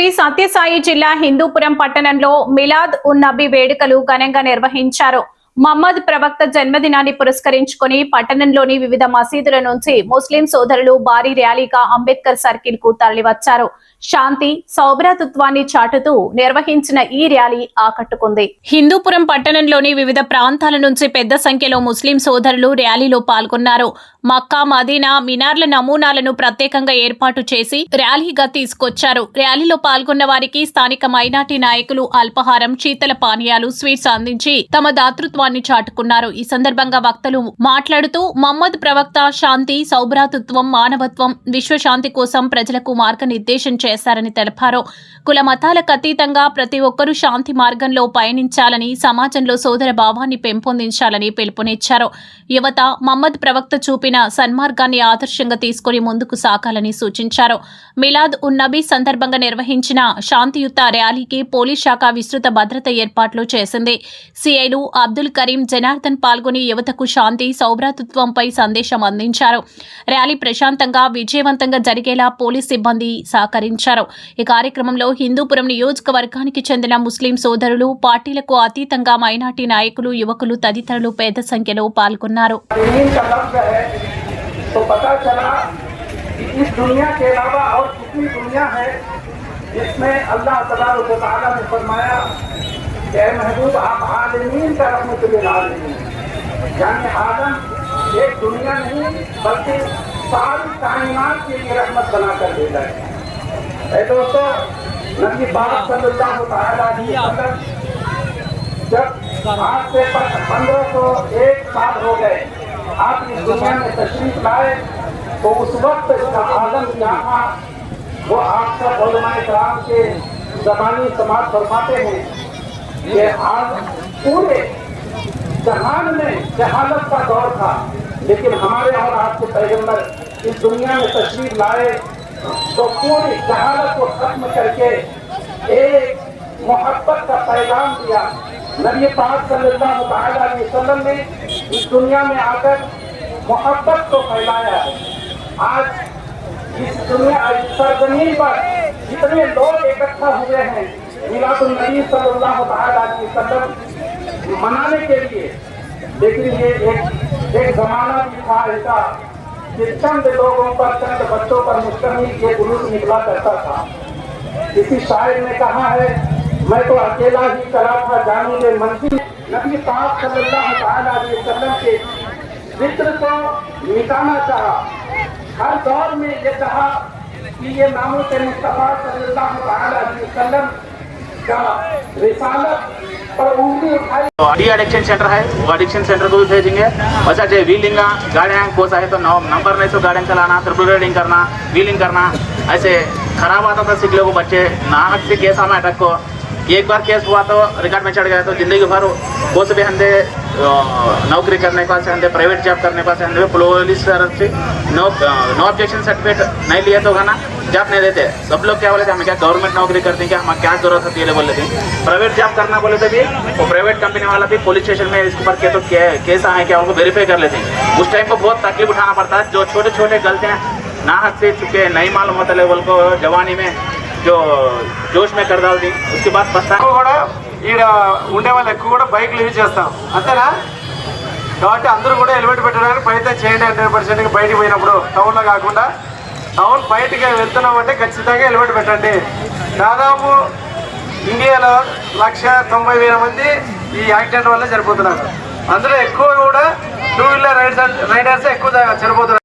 శ్రీ సత్యసాయి జిల్లా హిందూపురం పట్టణంలో మిలాద్ ఉన్ నబీ వేడుకలు ఘనంగా నిర్వహించారు. మహమ్మద్ ప్రవక్త జన్మదినాన్ని పురస్కరించుకుని పట్టణంలోని వివిధ మసీదుల నుంచి ముస్లిం సోదరులు భారీ ర్యాలీగా అంబేద్కర్ సర్కిల్ కు తరలివచ్చారు. శాంతి సౌభ్రాతృత్వాన్ని చాటుతూ నిర్వహించిన ఈ ర్యాలీ ఆకట్టుకుంది. హిందూపురం పట్టణంలోని వివిధ ప్రాంతాల నుంచి పెద్ద సంఖ్యలో ముస్లిం సోదరులు ర్యాలీలో పాల్గొన్నారు. మక్కా మదీనా మినార్ల నమూనాలను ప్రత్యేకంగా ఏర్పాటు చేసి ర్యాలీగా తీసుకొచ్చారు. ర్యాలీలో పాల్గొన్న వారికి స్థానిక మైనార్టీ నాయకులు అల్పాహారం, శీతల పానీయాలు, స్వీట్స్ అందించి తమ దాతృత్వాన్ని చాటుకున్నారు. ఈ సందర్భంగా వక్తలు మాట్లాడుతూ మహమ్మద్ ప్రవక్త శాంతి సౌభ్రాతృత్వం, మానవత్వం, విశ్వశాంతి కోసం ప్రజలకు మార్గనిర్దేశం చేశారని తెలిపారు. కుల మతాలకు అతీతంగా ప్రతి ఒక్కరూ శాంతి మార్గంలో పయనించాలని, సమాజంలో సోదర భావాన్ని పెంపొందించాలని పిలుపునిచ్చారు. యువత మహమ్మద్ ప్రవక్త చూపిన సన్మార్గాన్ని ఆదర్శంగా తీసుకుని ముందుకు సాగాలని సూచించారు. మిలాద్ ఉన్ నబీ సందర్భంగా నిర్వహించిన శాంతియుత ర్యాలీకి పోలీస్ శాఖ విస్తృత భద్రత ఏర్పాట్లు చేసింది. సిఐలు అబ్దుల్ కరీం, జనార్దన్ పాల్గొని యువతకు శాంతి సౌభ్రాతృత్వంపై సందేశం అందించారు. ర్యాలీ ప్రశాంతంగా విజయవంతంగా జరిగేలా పోలీస్ సిబ్బంది సహకరించారు. ఈ కార్యక్రమంలో హిందూపురం నియోజకవర్గానికి చెందిన ముస్లిం సోదరులు, పార్టీలకు అతీతంగా మైనార్టీ నాయకులు, యువకులు తదితరులు పెద్ద సంఖ్యలో పాల్గొన్నారు. तो पता चला कि इस दुनिया के अलावा और कितनी दुनिया है जिसमें अल्लाह तबारक व तआला ने फरमाया कि ऐ महबूब आप आलमीन का रहमतुल लिल आलमीन, यानी आदम एक दुनिया नहीं बल्कि सारी कायनात के लिए रहमत बना कर भेजा है। दोस्तों, नबी पाक सल्लल्लाहु अलैहि वसल्लम जब आज से 1501 साल हो गए आप इस दुनिया में तशरीफ लाए, तो उस वक्त इसका आलम क्या था वो आप सब उलमाए किराम के ज़बानी समाज फरमाते हैं कि आज पूरे जहान में जहालत का दौर था, लेकिन हमारे और आपके पैगंबर इस दुनिया में तशरीफ लाए तो पूरी जहालत को खत्म करके एक मोहब्बत का पैगाम दिया। नबी पाक सल्लल्लाहु अलैहि वसल्लम ने इस दुनिया में आकर मोहब्बत को फैलाया है। आज इस दुनिया सरजमीन पर जितने लोग इकट्ठा हुए हैं मिलादुन नबी सल्लल्लाहु अलैहि वसल्लम मनाने के लिए, लेकिन ये एक जमाना भी था ऐसा कि चंद लोगों पर, चंद बच्चों पर मुश्तमिल ये जुलूस निकला करता था। किसी शायर ने कहा है, मैं तो अकेला ही चला था जाने में मंजिल। नबी पाक सल्लल्लाहु अलैहि वसल्लम के जिक्र को मिटाना चाहा, हर दौर में ये कहा कि ये नामों के मुस्तफा सल्लल्लाहु अलैहि वसल्लम का रिसालत पर उंगली उठाई। डी एडिक्शन सेंटर है, वो एडिक्शन सेंटर को भी भेजेंगे। अच्छा जो व्हीलिंग गाड़ियाँ कोसा है तो नंबर नहीं तो गाड़ियाँ चलाना, ट्रिपल राइडिंग करना, व्हीलिंग करना, ऐसे खराब आता था सीख लोगों बच्चे नाहक से केस हमें अटक को एक बार केस हुआ तो रिकॉर्ड में चढ़ गया तो जिंदगी भर वो से भी हंदे नौकरी करने का से हंदे प्राइवेट जॉब करने का से हंदे पुलिस से नो ऑब्जेक्शन सर्टिफिकेट नहीं लिया तो ना जॉब नहीं देते। सब लोग क्या बोले थे, हमें क्या गवर्नमेंट नौकरी करते हैं, क्या हमें क्या जरूरत होती है बोले थे। प्राइवेट जॉब करना बोले थे भी वो प्राइवेट कंपनी वाला भी पुलिस स्टेशन में इसके ऊपर क्या तो केस आए क्या उनको वेरीफाई कर लेते हैं। उस टाइम को बहुत तकलीफ उठाना पड़ता है। जो छोटे छोटे गलतियाँ नाहक से चुके नहीं मालूम होता लेवल को जवानी में जो जोश में कर डाल दी, उसके बाद కూడా ఈడ ఉండే వాళ్ళు ఎక్కువ కూడా బైక్లు యూజ్ చేస్తాం అంతేనా. కాబట్టి అందరూ కూడా హెల్మెట్ పెట్టడానికి ప్రయత్నం చేయండి. 100% బయటికి పోయినప్పుడు టౌన్లో కాకుండా టౌన్ బయటికి వెళ్తున్నామంటే ఖచ్చితంగా హెల్మెట్ పెట్టండి. దాదాపు ఇండియాలో 190,000 మంది ఈ యాక్సిడెంట్ వల్ల చనిపోతున్నారు. అందులో ఎక్కువ కూడా 2 వీలర్ రైడర్స్ ఎక్కువ చనిపోతున్నారు.